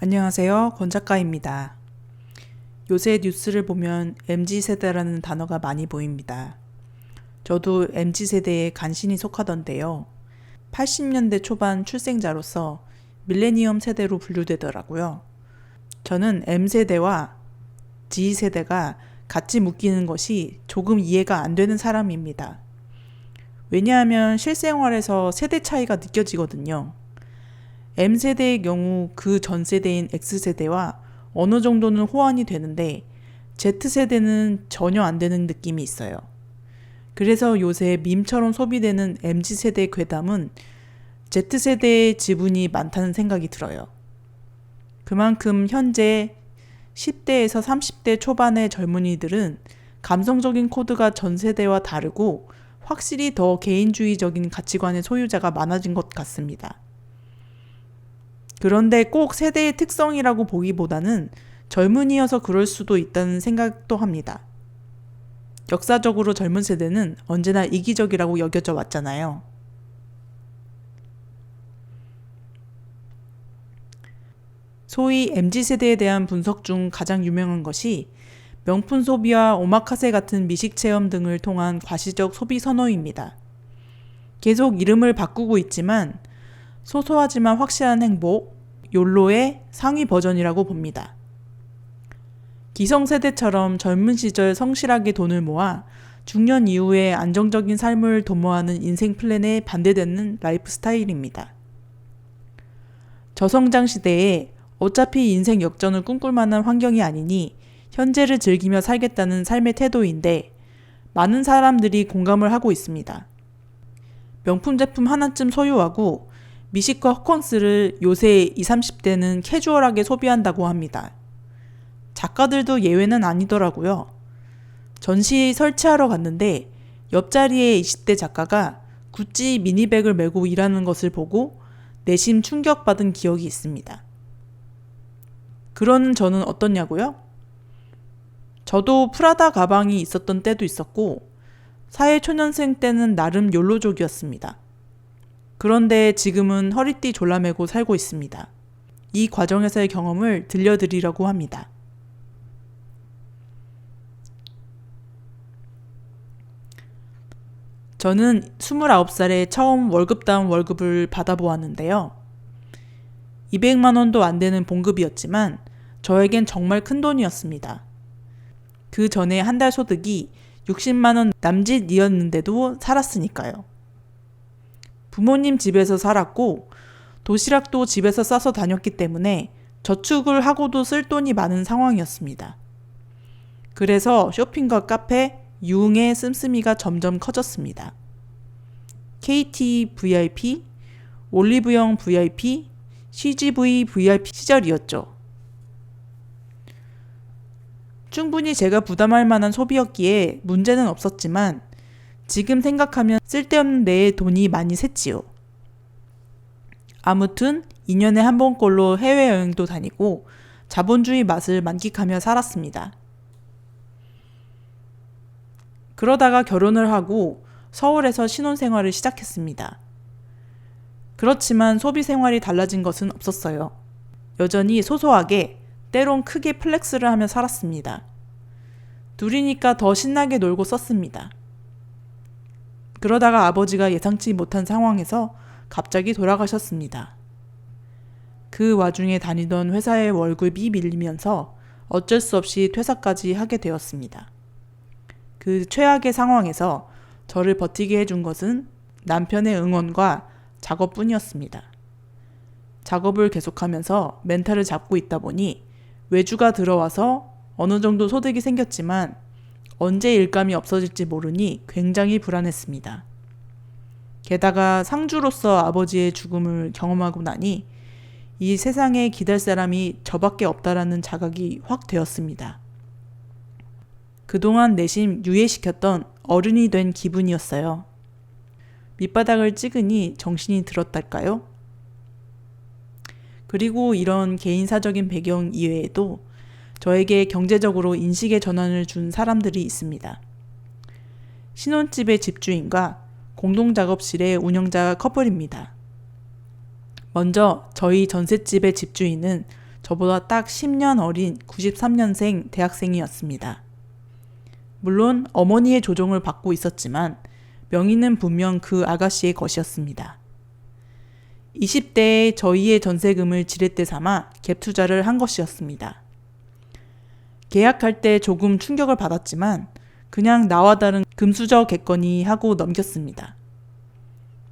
안녕하세요. 권 작가입니다. 요새 뉴스를 보면 MZ세대라는 단어가 많이 보입니다. 저도 MZ세대에 간신히 속하던데요. 80년대 초반 출생자로서 밀레니엄 세대로 분류되더라고요. 저는 M세대와 G세대가 같이 묶이는 것이 조금 이해가 안 되는 사람입니다. 왜냐하면 실생활에서 세대 차이가 느껴지거든요. M세대의 경우 그 전 세대인 X세대와 어느 정도는 호환이 되는데 Z세대는 전혀 안 되는 느낌이 있어요. 그래서 요새 밈처럼 소비되는 MZ세대 괴담은 Z세대의 지분이 많다는 생각이 들어요. 그만큼 현재 10대에서 30대 초반의 젊은이들은 감성적인 코드가 전 세대와 다르고 확실히 더 개인주의적인 가치관의 소유자가 많아진 것 같습니다. 그런데 꼭 세대의 특성이라고 보기보다는 젊은이여서 그럴 수도 있다는 생각도 합니다. 역사적으로 젊은 세대는 언제나 이기적이라고 여겨져 왔잖아요. 소위 MZ세대에 대한 분석 중 가장 유명한 것이 명품 소비와 오마카세 같은 미식 체험 등을 통한 과시적 소비 선호입니다. 계속 이름을 바꾸고 있지만 소소하지만 확실한 행복, 욜로의 상위 버전이라고 봅니다. 기성세대처럼 젊은 시절 성실하게 돈을 모아 중년 이후에 안정적인 삶을 도모하는 인생 플랜에 반대되는 라이프 스타일입니다. 저성장 시대에 어차피 인생 역전을 꿈꿀 만한 환경이 아니니 현재를 즐기며 살겠다는 삶의 태도인데 많은 사람들이 공감을 하고 있습니다. 명품 제품 하나쯤 소유하고 미식과 호캉스를 요새 20, 30대는 캐주얼하게 소비한다고 합니다. 작가들도 예외는 아니더라고요. 전시 설치하러 갔는데 옆자리에 20대 작가가 구찌 미니백을 메고 일하는 것을 보고 내심 충격받은 기억이 있습니다. 그런 저는 어떻냐고요? 저도 프라다 가방이 있었던 때도 있었고 사회초년생 때는 나름 욜로족이었습니다. 그런데 지금은 허리띠 졸라매고 살고 있습니다. 이 과정에서의 경험을 들려드리려고 합니다. 저는 29살에 처음 월급다운 월급을 받아보았는데요. 200만 원도 안 되는 봉급이었지만 저에겐 정말 큰 돈이었습니다. 그 전에 한 달 소득이 60만 원 남짓이었는데도 살았으니까요. 부모님 집에서 살았고 도시락도 집에서 싸서 다녔기 때문에 저축을 하고도 쓸 돈이 많은 상황이었습니다. 그래서 쇼핑과 카페, 유흥의 씀씀이가 점점 커졌습니다. KT VIP, 올리브영 VIP, CGV VIP 시절이었죠. 충분히 제가 부담할 만한 소비였기에 문제는 없었지만 지금 생각하면 쓸데없는 데에 돈이 많이 샜지요. 아무튼 2년에 한 번꼴로 해외여행도 다니고 자본주의 맛을 만끽하며 살았습니다. 그러다가 결혼을 하고 서울에서 신혼생활을 시작했습니다. 그렇지만 소비 생활이 달라진 것은 없었어요. 여전히 소소하게 때론 크게 플렉스를 하며 살았습니다. 둘이니까 더 신나게 놀고 썼습니다. 그러다가 아버지가 예상치 못한 상황에서 갑자기 돌아가셨습니다. 그 와중에 다니던 회사의 월급이 밀리면서 어쩔 수 없이 퇴사까지 하게 되었습니다. 그 최악의 상황에서 저를 버티게 해준 것은 남편의 응원과 작업뿐이었습니다. 작업을 계속하면서 멘탈을 잡고 있다 보니 외주가 들어와서 어느 정도 소득이 생겼지만 언제 일감이 없어질지 모르니 굉장히 불안했습니다. 게다가 상주로서 아버지의 죽음을 경험하고 나니 이 세상에 기댈 사람이 저밖에 없다라는 자각이 확 되었습니다. 그동안 내심 유예시켰던 어른이 된 기분이었어요. 밑바닥을 찍으니 정신이 들었달까요? 그리고 이런 개인사적인 배경 이외에도 저에게 경제적으로 인식의 전환을 준 사람들이 있습니다. 신혼집의 집주인과 공동작업실의 운영자 커플입니다. 먼저 저희 전셋집의 집주인은 저보다 딱 10년 어린 93년생 대학생이었습니다. 물론 어머니의 조종을 받고 있었지만 명의는 분명 그 아가씨의 것이었습니다. 20대에 저희의 전세금을 지렛대 삼아 갭 투자를 한 것이었습니다. 계약할 때 조금 충격을 받았지만 그냥 나와 다른 금수저겠거니 하고 넘겼습니다.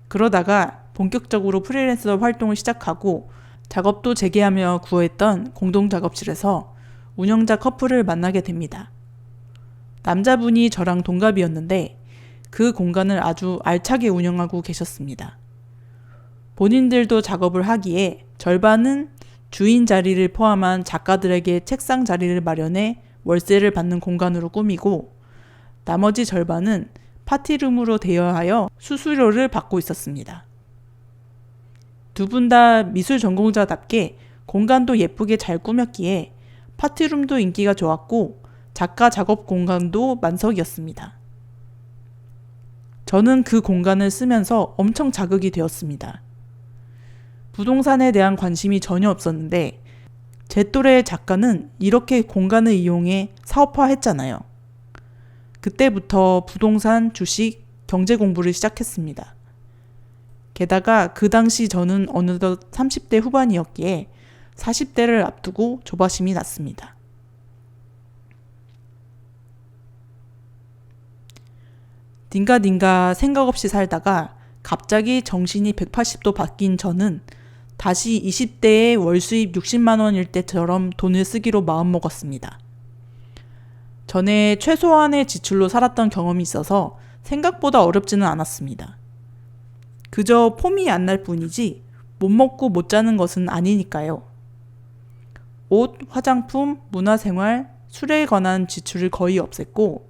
그러다가 본격적으로 프리랜서 활동을 시작하고 작업도 재개하며 구했던 공동작업실에서 운영자 커플을 만나게 됩니다. 남자분이 저랑 동갑이었는데 그 공간을 아주 알차게 운영하고 계셨습니다. 본인들도 작업을 하기에 절반은 주인 자리를 포함한 작가들에게 책상 자리를 마련해 월세를 받는 공간으로 꾸미고 나머지 절반은 파티룸으로 대여하여 수수료를 받고 있었습니다. 두 분 다 미술 전공자답게 공간도 예쁘게 잘 꾸몄기에 파티룸도 인기가 좋았고 작가 작업 공간도 만석이었습니다. 저는 그 공간을 쓰면서 엄청 자극이 되었습니다. 부동산에 대한 관심이 전혀 없었는데 제 또래의 작가는 이렇게 공간을 이용해 사업화했잖아요. 그때부터 부동산, 주식, 경제 공부를 시작했습니다. 게다가 그 당시 저는 어느덧 30대 후반이었기에 40대를 앞두고 조바심이 났습니다. 딩가딩가 생각 없이 살다가 갑자기 정신이 180도 바뀐 저는 다시 20대의 월 수입 60만 원일 때처럼 돈을 쓰기로 마음먹었습니다. 전에 최소한의 지출로 살았던 경험이 있어서 생각보다 어렵지는 않았습니다. 그저 폼이 안 날 뿐이지 못 먹고 못 자는 것은 아니니까요. 옷, 화장품, 문화생활, 술에 관한 지출을 거의 없앴고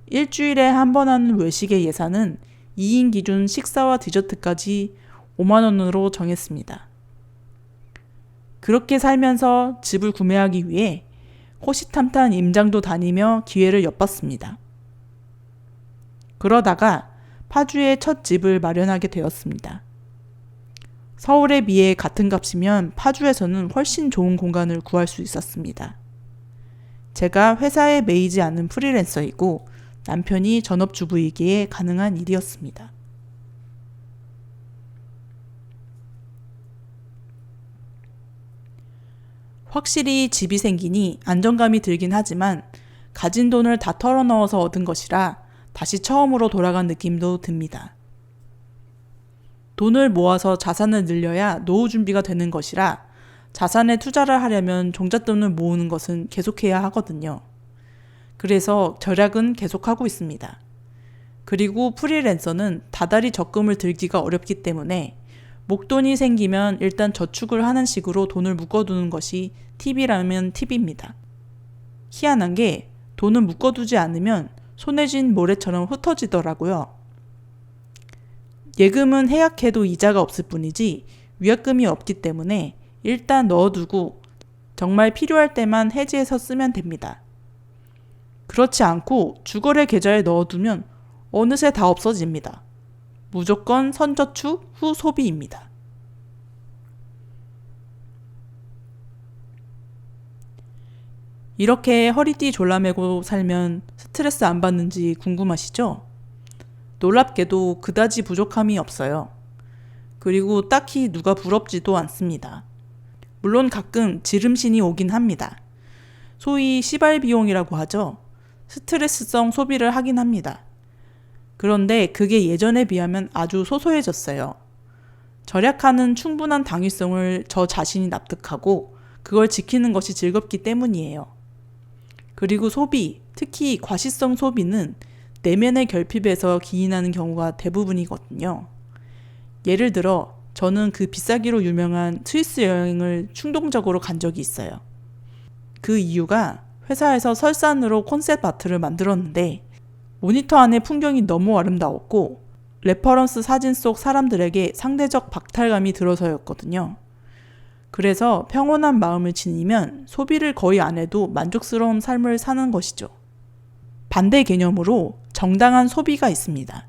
일주일에 한 번 하는 외식의 예산은 2인 기준 식사와 디저트까지 5만 원으로 정했습니다. 그렇게 살면서 집을 구매하기 위해 호시탐탐 임장도 다니며 기회를 엿봤습니다. 그러다가 파주에 첫 집을 마련하게 되었습니다. 서울에 비해 같은 값이면 파주에서는 훨씬 좋은 공간을 구할 수 있었습니다. 제가 회사에 매이지 않은 프리랜서이고 남편이 전업주부이기에 가능한 일이었습니다. 확실히 집이 생기니 안정감이 들긴 하지만 가진 돈을 다 털어넣어서 얻은 것이라 다시 처음으로 돌아간 느낌도 듭니다. 돈을 모아서 자산을 늘려야 노후 준비가 되는 것이라 자산에 투자를 하려면 종잣돈을 모으는 것은 계속해야 하거든요. 그래서 절약은 계속하고 있습니다. 그리고 프리랜서는 다달이 적금을 들기가 어렵기 때문에 목돈이 생기면 일단 저축을 하는 식으로 돈을 묶어두는 것이 팁이라면 팁입니다. 희한한 게 돈을 묶어두지 않으면 손에 쥔 모래처럼 흩어지더라고요. 예금은 해약해도 이자가 없을 뿐이지 위약금이 없기 때문에 일단 넣어두고 정말 필요할 때만 해지해서 쓰면 됩니다. 그렇지 않고 주거래 계좌에 넣어두면 어느새 다 없어집니다. 무조건 선저축 후 소비입니다. 이렇게 허리띠 졸라매고 살면 스트레스 안 받는지 궁금하시죠? 놀랍게도 그다지 부족함이 없어요. 그리고 딱히 누가 부럽지도 않습니다. 물론 가끔 지름신이 오긴 합니다. 소위 시발 비용이라고 하죠. 스트레스성 소비를 하긴 합니다. 그런데 그게 예전에 비하면 아주 소소해졌어요. 절약하는 충분한 당위성을 저 자신이 납득하고 그걸 지키는 것이 즐겁기 때문이에요. 그리고 소비, 특히 과시성 소비는 내면의 결핍에서 기인하는 경우가 대부분이거든요. 예를 들어 저는 그 비싸기로 유명한 스위스 여행을 충동적으로 간 적이 있어요. 그 이유가 회사에서 설산으로 콘셉트 아트를 만들었는데 모니터 안의 풍경이 너무 아름다웠고 레퍼런스 사진 속 사람들에게 상대적 박탈감이 들어서였거든요. 그래서 평온한 마음을 지니면 소비를 거의 안 해도 만족스러운 삶을 사는 것이죠. 반대 개념으로 정당한 소비가 있습니다.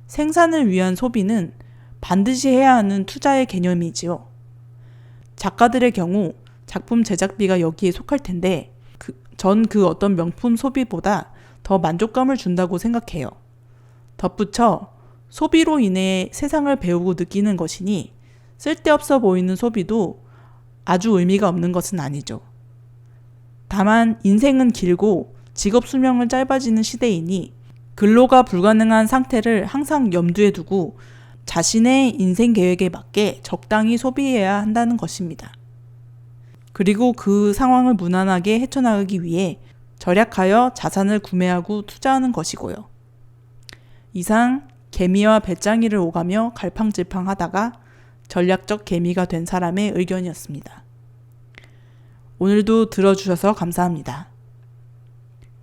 생산을 위한 소비는 반드시 해야 하는 투자의 개념이지요. 작가들의 경우 작품 제작비가 여기에 속할 텐데 전 그 어떤 명품 소비보다 더 만족감을 준다고 생각해요. 덧붙여 소비로 인해 세상을 배우고 느끼는 것이니 쓸데없어 보이는 소비도 아주 의미가 없는 것은 아니죠. 다만 인생은 길고 직업 수명은 짧아지는 시대이니 근로가 불가능한 상태를 항상 염두에 두고 자신의 인생 계획에 맞게 적당히 소비해야 한다는 것입니다. 그리고 그 상황을 무난하게 헤쳐나가기 위해 절약하여 자산을 구매하고 투자하는 것이고요. 이상 개미와 배짱이를 오가며 갈팡질팡하다가 전략적 개미가 된 사람의 의견이었습니다. 오늘도 들어주셔서 감사합니다.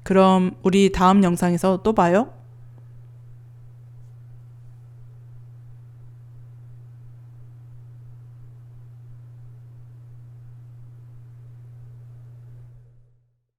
그럼 우리 다음 영상에서 또 봐요.